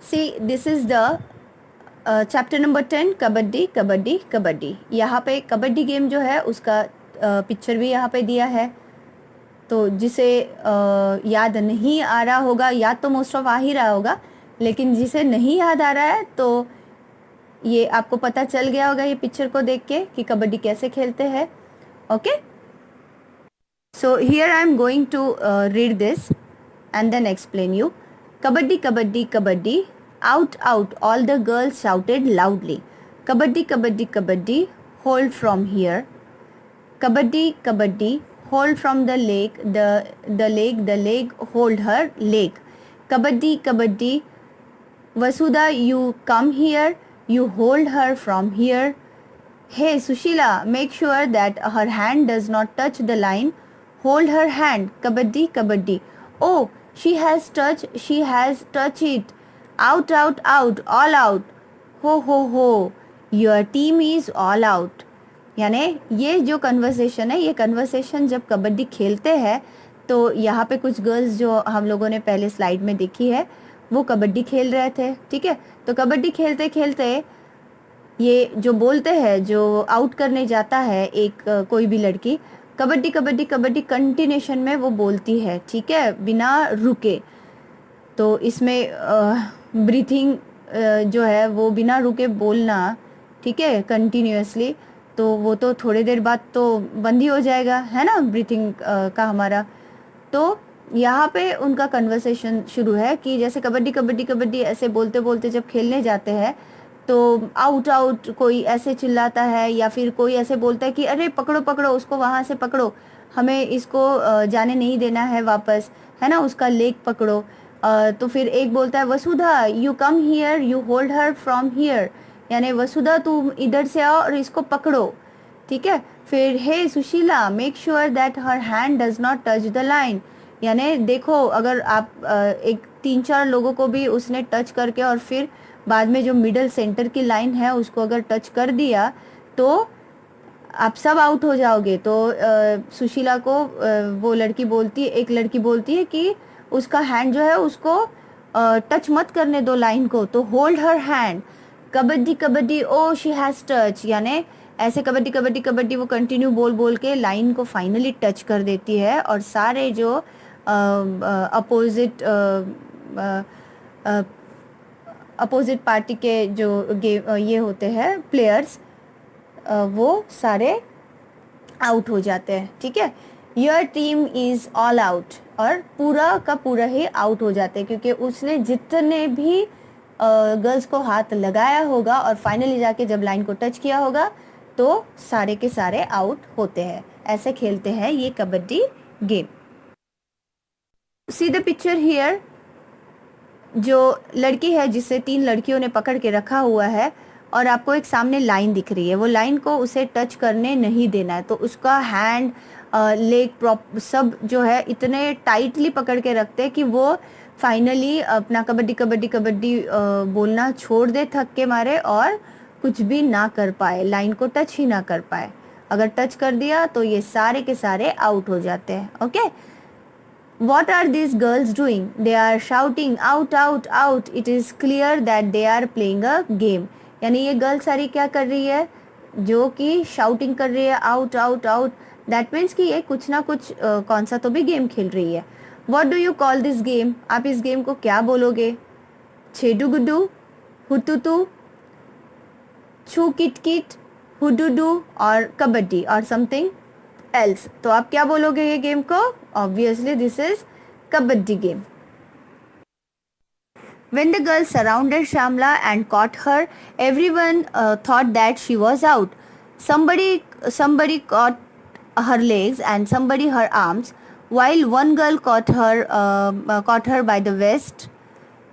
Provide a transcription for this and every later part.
See this is the chapter number 10 kabaddi kabaddi kabaddi. यहाँ पे kabaddi game जो है उसका पिक्चर भी यहाँ पे दिया है। तो जिसे याद नहीं आ रहा होगा, याद तो मोस्ट ऑफ आ ही रहा होगा, लेकिन जिसे नहीं याद आ रहा है तो ये आपको पता चल गया होगा ये पिक्चर को देख के कि कबड्डी कैसे खेलते हैं। Okay, so here I am going to read this and then explain you. Kabaddi, kabaddi, kabaddi. Out, out. All the girls shouted loudly. Kabaddi, kabaddi, kabaddi. Hold from here. Kabaddi, kabaddi. Hold from the leg. The leg. Hold her leg. Kabaddi, kabaddi. Vasudha, you come here. You hold her from here. Hey, Sushila, make sure that her hand does not touch the line. Hold her hand. Kabaddi, kabaddi. Oh, she has touched it. Out, out, out, all out. हो हो, your team is all out. यानी ये जो conversation है, ये conversation जब कबड्डी खेलते हैं तो यहाँ पे कुछ गर्ल्स जो हम लोगों ने पहले स्लाइड में देखी है वो कबड्डी खेल रहे थे। ठीक है, तो कबड्डी खेलते खेलते ये जो बोलते हैं, जो आउट करने जाता है एक कोई भी लड़की, कबड्डी कबड्डी कबड्डी कंटिन्यूशन में वो बोलती है। ठीक है, बिना रुके। तो इसमें ब्रीथिंग जो है वो बिना रुके बोलना, ठीक है, कंटिन्यूअसली, तो वो तो थोड़ी देर बाद तो बंद ही हो जाएगा, है ना, ब्रीथिंग का हमारा। तो यहाँ पे उनका कन्वर्सेशन शुरू है कि जैसे कबड्डी कबड्डी कबड्डी ऐसे बोलते बोलते जब खेलने जाते हैं तो आउट आउट कोई ऐसे चिल्लाता है या फिर कोई ऐसे बोलता है कि अरे पकड़ो पकड़ो उसको, वहाँ से पकड़ो, हमें इसको जाने नहीं देना है वापस, है ना, उसका लेग पकड़ो। तो फिर एक बोलता है Vasudha you come here, you hold her from here, यानी वसुधा तुम इधर से आओ और इसको पकड़ो। ठीक है, फिर hey Sushila make sure that her hand does not touch the line, यानी देखो अगर आप एक 3-4 लोगों को भी उसने टच करके और फिर बाद में जो मिडल सेंटर की लाइन है उसको अगर टच कर दिया तो आप सब आउट हो जाओगे। तो सुशीला को वो लड़की बोलती है, एक लड़की बोलती है कि उसका हैंड जो है उसको टच मत करने दो लाइन को, तो hold her hand. Kabaddi kabaddi oh she has touch, यानी ऐसे कबड्डी कबड्डी कबड्डी वो कंटिन्यू बोल बोल के लाइन को फाइनली टच कर देती है और सारे जो अपोजिट पार्टी के जो गेम ये होते हैं प्लेयर्स, वो सारे आउट हो जाते हैं। ठीक है, your team is all out, और पूरा का पूरा ही आउट हो जाते हैं क्योंकि उसने जितने भी गर्ल्स को हाथ लगाया होगा और फाइनली जाके जब लाइन को टच किया होगा तो सारे के सारे आउट होते हैं। ऐसे खेलते हैं ये kabaddi game. See the picture here, जो लड़की है जिसे 3 लड़कियों ने पकड़ के रखा हुआ है और आपको एक सामने लाइन दिख रही है, वो लाइन को उसे टच करने नहीं देना है, तो उसका हैंड लेग सब जो है इतने टाइटली पकड़ के रखते हैं कि वो फाइनली अपना कबड्डी कबड्डी कबड्डी बोलना छोड़ दे थक के मारे और कुछ भी ना कर पाए, लाइन को टच ही ना कर पाए। अगर टच कर दिया तो ये सारे के सारे आउट हो जाते हैं। Okay, What are these girls doing? They are shouting out, out, out. It is clear that they are playing a game. यानी ये गर्ल सारी क्या कर रही है, जो कि शाउटिंग कर रही है out out out, that means कि ये कुछ ना कुछ कौन सा तो भी गेम खेल रही है। What do you call this game? आप इस गेम को क्या बोलोगे? छेडू गुड्डू, हुतुतु, छू किट किट, हुडुडू और कबड्डी और समथिंग एल्स। तो आप क्या बोलोगे ये गेम को? Obviously this is kabaddi game. When the girls surrounded Shamla and caught her, everyone thought that she was out. Somebody caught her legs and somebody her arms, while one girl caught her by the waist.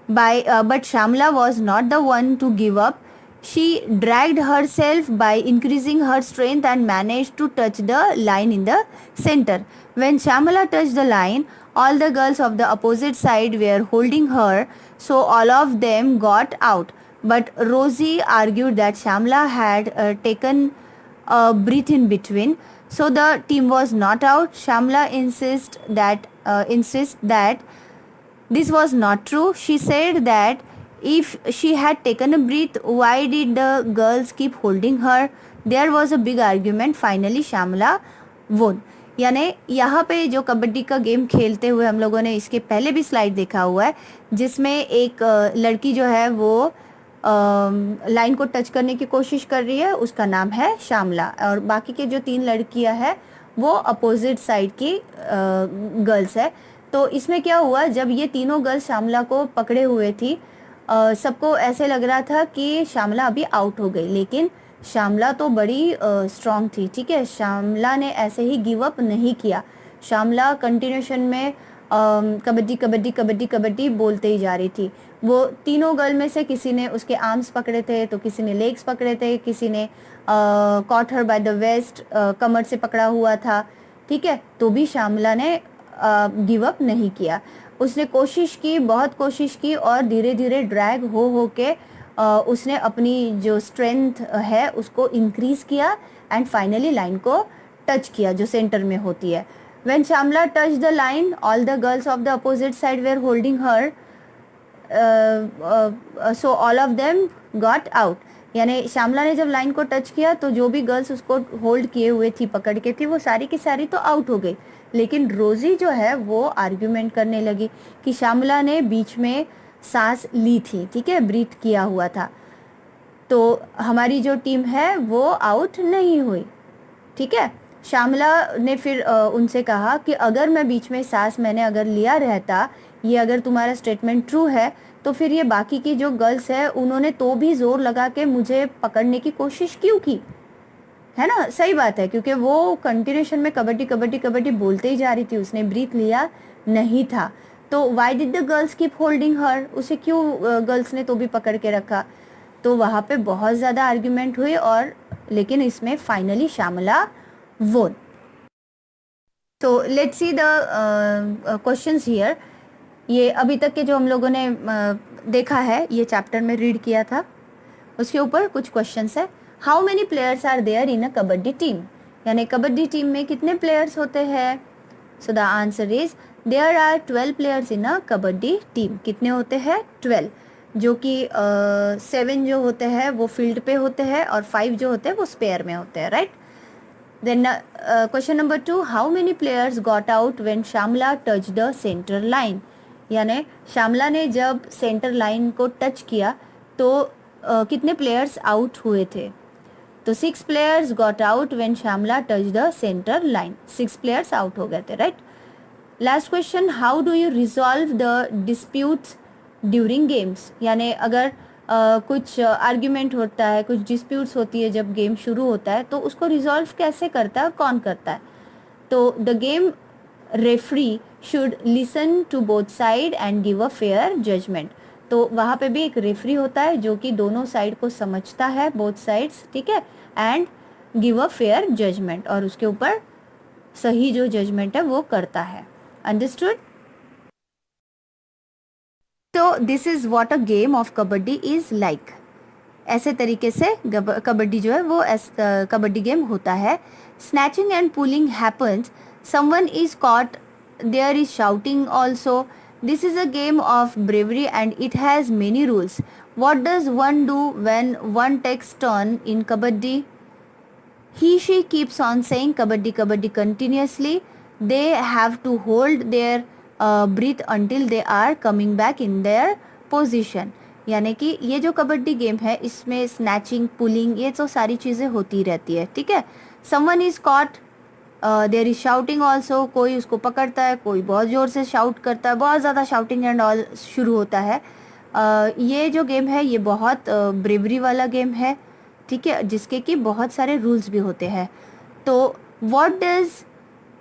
But Shamla was not the one to give up. She dragged herself by increasing her strength and managed to touch the line in the center. When Shamala touched the line, all the girls of the opposite side were holding her, so all of them got out. But Rosie argued that Shamala had taken a breath in between, so the team was not out. Shamala insists that this was not true. She said that If she had taken a breath, why did the girls keep holding her? There was a big argument. Finally, Shamla won. यानी यहाँ पे जो कबड्डी का game खेलते हुए हम लोगों ने इसके पहले भी स्लाइड देखा हुआ है, जिसमें एक लड़की जो है वो लाइन को टच करने की कोशिश कर रही है, उसका नाम है श्यामला, और बाकी के जो 3 लड़कियां हैं वो अपोजिट साइड की गर्ल्स है। तो इसमें क्या हुआ, जब ये तीनों गर्ल्स श्यामला को पकड़े हुए थी, सबको ऐसे लग रहा था कि श्यामला अभी आउट हो गई, लेकिन श्यामला तो बड़ी स्ट्रांग थी, ठीक है। श्यामला ने ऐसे ही गिव अप नहीं किया। श्यामला कंटिन्यूशन में कबड्डी कबड्डी कबड्डी कबड्डी बोलते ही जा रही थी। वो तीनों गर्ल में से किसी ने उसके आर्म्स पकड़े थे, तो किसी ने लेग्स पकड़े थे, किसी ने caught her by the waist, कमर से पकड़ा हुआ था, ठीक है। तो भी श्यामला ने गिव अप नहीं किया। उसने कोशिश की, बहुत कोशिश की, और धीरे धीरे ड्रैग हो के उसने अपनी जो स्ट्रेंथ है उसको इंक्रीज किया एंड फाइनली लाइन को टच किया जो सेंटर में होती है। When Shyamala touch the line, all the girls of the opposite side were holding her, so all of them got out. यानी श्यामला ने जब लाइन को टच किया तो जो भी गर्ल्स उसको होल्ड किए हुए थी, पकड़ के थी, वो सारी की सारी तो आउट हो गई। लेकिन रोजी जो है वो आर्ग्यूमेंट करने लगी कि श्यामला ने बीच में सांस ली थी, ठीक है, ब्रीथ किया हुआ था, तो हमारी जो टीम है वो आउट नहीं हुई, ठीक है। श्यामला ने फिर उनसे कहा कि अगर मैं बीच में सांस मैंने अगर लिया रहता, ये अगर तुम्हारा स्टेटमेंट ट्रू है, तो फिर ये बाकी की जो गर्ल्स है उन्होंने तो भी जोर लगा के मुझे पकड़ने की कोशिश क्यों की, है ना। सही बात है, क्योंकि वो कंटिन्यूशन में कबड्डी कबड्डी कबड्डी बोलते ही जा रही थी, उसने ब्रीथ लिया नहीं था। तो why did the girls keep holding her, उसे क्यों गर्ल्स ने तो भी पकड़ के रखा। तो वहाँ पे बहुत ज़्यादा आर्ग्यूमेंट हुई, और लेकिन इसमें फाइनली श्यामला वोन। तो let's see the questions here. ये अभी तक के जो हम लोगों ने देखा है, ये चैप्टर में रीड किया था, उसके ऊपर कुछ क्वेश्चंस है। How many players are there in a kabaddi team, यानी कबड्डी टीम में कितने प्लेयर्स होते हैं। So the answer is there are 12 players in a kabaddi team. कितने होते हैं, 12, जो कि 7 जो होते हैं वो फील्ड पे होते हैं और 5 जो होते हैं वो स्पेयर में होते हैं, right. Then question number 2, how many players got out when Shyamala touch the centre line, यानी श्यामला ने जब सेंटर लाइन को टच किया तो कितने प्लेयर्स आउट हुए थे। तो 6 players got out when Shyamala touch the centre line, 6 players out हो गए थे, right. Last question, how do you resolve the disputes during games, यानी अगर कुछ आर्ग्यूमेंट होता है, कुछ डिस्प्यूट्स होती है जब गेम शुरू होता है, तो उसको रिजॉल्व कैसे करता है और कौन करता है। तो the game referee should listen to both side and give a fair judgement. तो वहाँ पे भी एक रेफरी होता है जो कि दोनों साइड को समझता है, बोथ साइड्स, ठीक है, and give a fair judgement, और उसके ऊपर सही जो जजमेंट है वो करता है। अंडरस्टूड। तो this is what a game of kabaddi is like. ऐसे तरीके से कबड्डी जो है वो कबड्डी गेम होता है। Snatching and pulling happens, someone is caught, there is shouting also. This is a game of bravery and it has many rules. What does one do when one takes turn in kabaddi? She keeps on saying kabaddi kabaddi continuously. They have to hold their breath until they are coming back in their position. यानी कि ये जो kabaddi game है इसमें snatching, pulling, ये तो सारी चीज़ें होती रहती है, ठीक है। Someone is caught, there is shouting also, कोई उसको पकड़ता है, कोई बहुत ज़ोर से शाउट करता है, बहुत ज़्यादा शाउटिंग एंड ऑल शुरू होता है। ये जो गेम है ये बहुत ब्रेवरी वाला गेम है, ठीक है, जिसके कि बहुत सारे रूल्स भी होते हैं। तो what does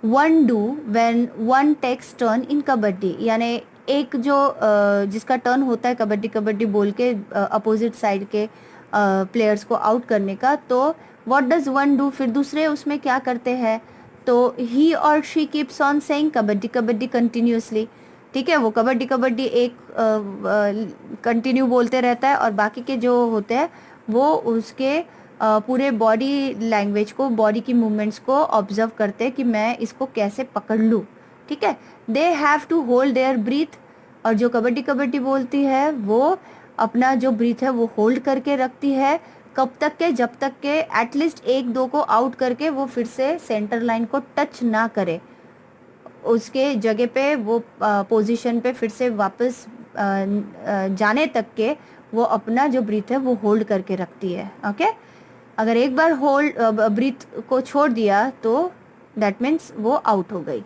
one do when one takes turn in kabaddi, यानी एक जो जिसका टर्न होता है कबड्डी कबड्डी बोल के अपोजिट साइड के प्लेयर्स को आउट करने का, तो व्हाट डज वन डू, फिर दूसरे उसमें क्या करते हैं। तो ही और she keeps on saying kabaddi kabaddi continuously, ठीक है, वो कबड्डी कबड्डी एक कंटिन्यू बोलते रहता है, और बाकी के जो होते हैं वो उसके पूरे बॉडी लैंग्वेज को, बॉडी की मूवमेंट्स को ऑब्जर्व करते हैं कि मैं इसको कैसे पकड़ लूँ, ठीक है। They have to hold their breath, और जो कबड्डी कबड्डी बोलती है वो अपना जो ब्रीथ है वो होल्ड करके रखती है। कब तक के? जब तक के एटलीस्ट एक दो को आउट करके वो फिर से सेंटर लाइन को टच ना करे, उसके जगह पे वो पोजीशन पे फिर से वापस जाने तक के वो अपना जो ब्रीथ है वो होल्ड करके रखती है। ओके, अगर एक बार होल्ड ब्रीथ को छोड़ दिया तो दैट मीन्स वो आउट हो गई।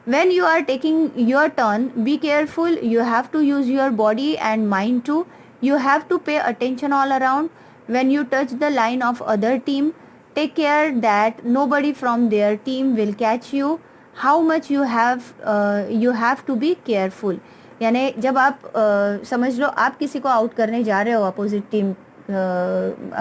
When you are taking your turn, be careful. You have to use your body and mind too. You have to pay attention all around. When you touch the line of other team, take care that nobody from their team will catch you. How much you have to be careful. यानी जब आप समझ लो आप किसी को out करने जा रहे हो, अपोजिट टीम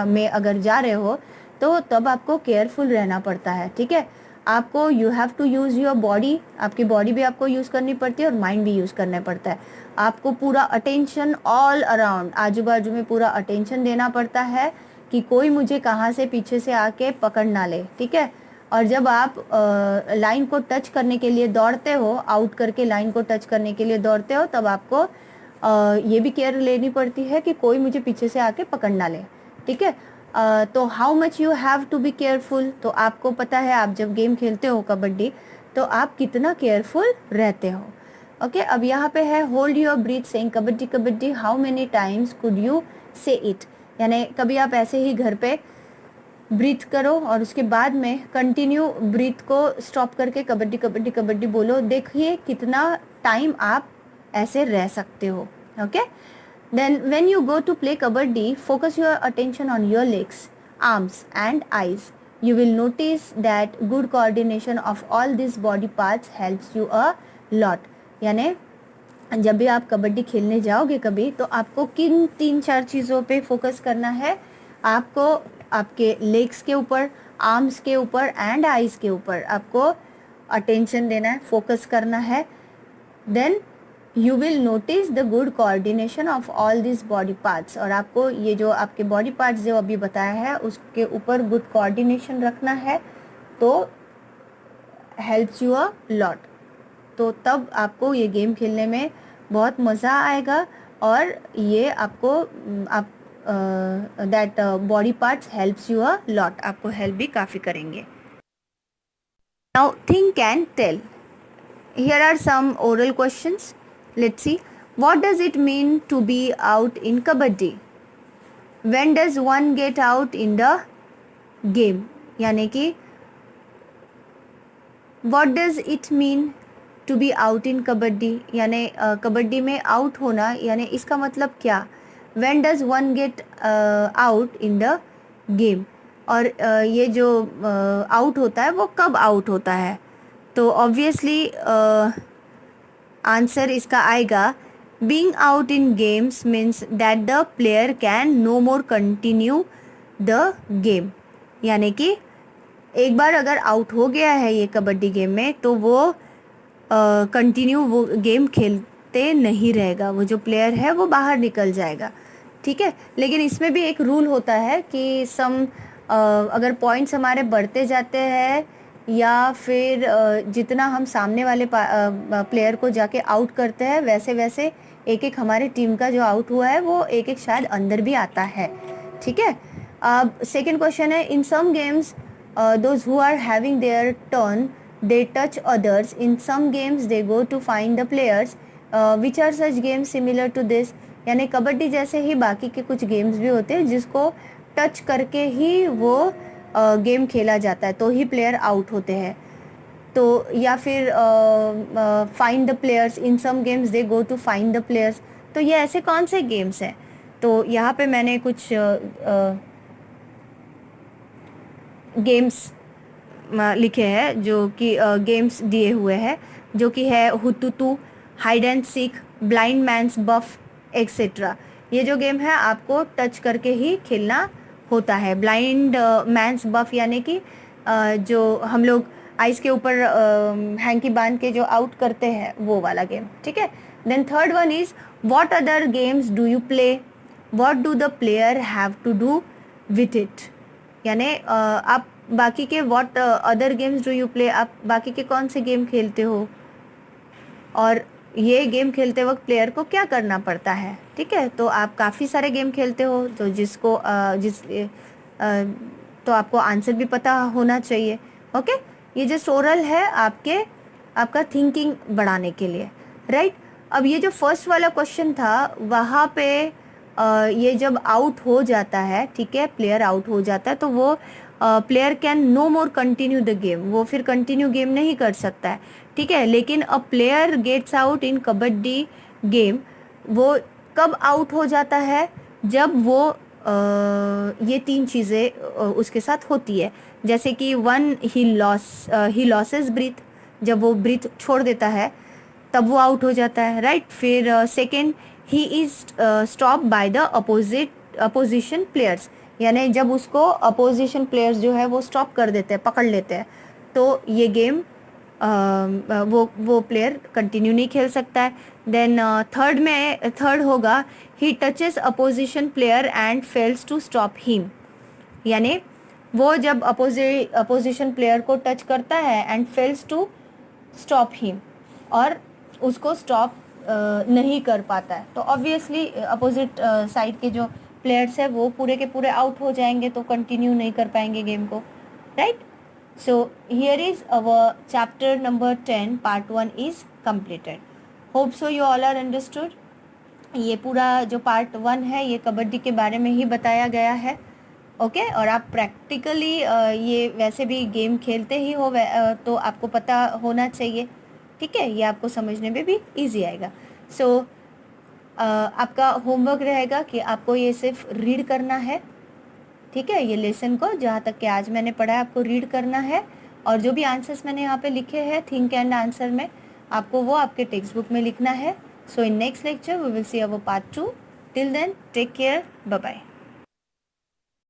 में अगर जा रहे हो, तो तब आपको केयरफुल रहना पड़ता है। ठीक है, आपको you have to use your body, आपकी बॉडी भी आपको यूज़ करनी पड़ती है और माइंड भी यूज़ करना पड़ता है। आपको पूरा अटेंशन ऑल अराउंड, आजू बाजू में पूरा अटेंशन देना पड़ता है कि कोई मुझे कहाँ से पीछे से आके पकड़ ना ले। ठीक है, और जब आप लाइन को टच करने के लिए दौड़ते हो, आउट करके लाइन को टच करने के लिए दौड़ते हो, तब आपको ये भी केयर लेनी पड़ती है कि कोई मुझे पीछे से आके पकड़ ना ले। ठीक है, तो how much you have to be careful, तो आपको पता है आप जब गेम खेलते हो कबड्डी तो आप कितना केयरफुल रहते हो। ओके, अब यहाँ पे है hold your breathe saying kabaddi kabaddi, how many times could you से इट। यानी कभी आप ऐसे ही घर पे ब्रीथ करो और उसके बाद में कंटिन्यू ब्रीथ को स्टॉप करके कबड्डी कबड्डी कबड्डी बोलो, देखिए कितना टाइम आप ऐसे रह सकते हो। Okay, then when you go to play kabaddi, focus your attention on your legs, arms and eyes. You will notice that good coordination of all these body parts helps you a lot. यानी जब भी आप कबड्डी खेलने जाओगे कभी, तो आपको किन 3-4 चीज़ों पे फोकस करना है? आपको आपके लेग्स के ऊपर, आर्म्स के ऊपर एंड आईज के ऊपर आपको अटेंशन देना है, फोकस करना है। Then you will notice the good coordination of all these body parts, और आपको ये जो आपके body parts जो अभी बताया है उसके ऊपर good coordination रखना है, तो helps you a lot। तो तब आपको ये गेम खेलने में बहुत मज़ा आएगा और ये आपको आप that body parts helps you a lot, आपको help भी काफ़ी करेंगे। Now think and tell. Here are some oral questions. Let's see. What does it mean to be out in kabaddi? When does one get out in the game? यानी कि what does it mean to be out in kabaddi? यानी कबड्डी में out होना, यानी इसका मतलब क्या? When does one get out in the game? और ये जो आउट होता है वो कब आउट होता है? तो ऑब्वियसली आंसर इसका आएगा being out in games means that the player can no more continue the game. यानी कि एक बार अगर आउट हो गया है ये कबड्डी गेम में, तो वो कंटिन्यू वो गेम खेलते नहीं रहेगा, वो जो प्लेयर है वो बाहर निकल जाएगा। ठीक है, लेकिन इसमें भी एक रूल होता है कि अगर पॉइंट्स हमारे बढ़ते जाते हैं या फिर जितना हम सामने वाले प्लेयर को जाके आउट करते हैं, वैसे वैसे एक एक हमारे टीम का जो आउट हुआ है वो एक एक शायद अंदर भी आता है। ठीक है, अब सेकेंड क्वेश्चन है in some games those who are having their turn they touch others, in some games they go to find the players, which are such games similar to this. यानी कबड्डी जैसे ही बाकी के कुछ गेम्स भी होते हैं जिसको टच करके ही वो गेम खेला जाता है, तो ही प्लेयर आउट होते हैं। तो या फिर find the players, in some games they go to find the players. तो ये ऐसे कौन से गेम्स हैं? तो यहाँ पे मैंने कुछ गेम्स लिखे हैं जो कि गेम्स दिए हुए हैं, जो कि है hututu, hide and seek, blind man's buff etcetera. ये जो गेम है आपको टच करके ही खेलना होता है। ब्लाइंड मैन्स बफ यानी कि जो हम लोग आइस के ऊपर हैंकी बांध के जो आउट करते हैं वो वाला गेम। ठीक है, then third one is what other games do you play, what do the player have to do with it. यानी आप बाकी के what other games do you play, आप बाकी के कौन से गेम खेलते हो और ये गेम खेलते वक्त प्लेयर को क्या करना पड़ता है, ठीक है। तो आप काफ़ी सारे गेम खेलते हो, तो तो आपको आंसर भी पता होना चाहिए। ओके, ये जस्ट ओरल है आपका थिंकिंग बढ़ाने के लिए, राइट। अब ये जो फर्स्ट वाला क्वेश्चन था वहाँ पे ये जब आउट हो जाता है, ठीक है, प्लेयर आउट हो जाता है, तो वो player can no more continue the game, वो फिर कंटिन्यू गेम नहीं कर सकता है, ठीक है। लेकिन a player gets out in kabaddi game, वो कब आउट हो जाता है, जब वो ये तीन चीज़ें उसके साथ होती है। जैसे कि वन, ही लॉसेस ब्रीथ, जब वो ब्रीथ छोड़ देता है तब वो आउट हो जाता है, राइट। फिर second, he is stop by the opposition players, यानी जब उसको अपोजिशन प्लेयर्स जो है वो स्टॉप कर देते हैं, पकड़ लेते हैं, तो ये गेम वो प्लेयर कंटिन्यू नहीं खेल सकता है। देन थर्ड होगा, he touches opposition player and fails to stop him, यानी वो जब अपोजिशन प्लेयर को टच करता है and fails to stop him, और उसको स्टॉप नहीं कर पाता है, तो ऑब्वियसली अपोजिट साइड के जो प्लेयर्स है वो पूरे के पूरे आउट हो जाएंगे, तो कंटिन्यू नहीं कर पाएंगे गेम को, right. So here is our chapter number 10 part 1 is completed. Hope so you all are understood. ये पूरा जो पार्ट 1 है ये कबड्डी के बारे में ही बताया गया है, ओके। और आप प्रैक्टिकली ये वैसे भी गेम खेलते ही हो, तो आपको पता होना चाहिए, ठीक है। ये आपको समझने में भी इजी आएगा। सो आपका होमवर्क रहेगा कि आपको ये सिर्फ रीड करना है, ठीक है। ये लेसन को जहाँ तक कि आज मैंने पढ़ा है आपको रीड करना है, और जो भी आंसर्स मैंने यहाँ पे लिखे हैं थिंक एंड आंसर में, आपको वो आपके टेक्स्ट बुक में लिखना है। So in next lecture we will see our part 2। Till then take care, bye bye.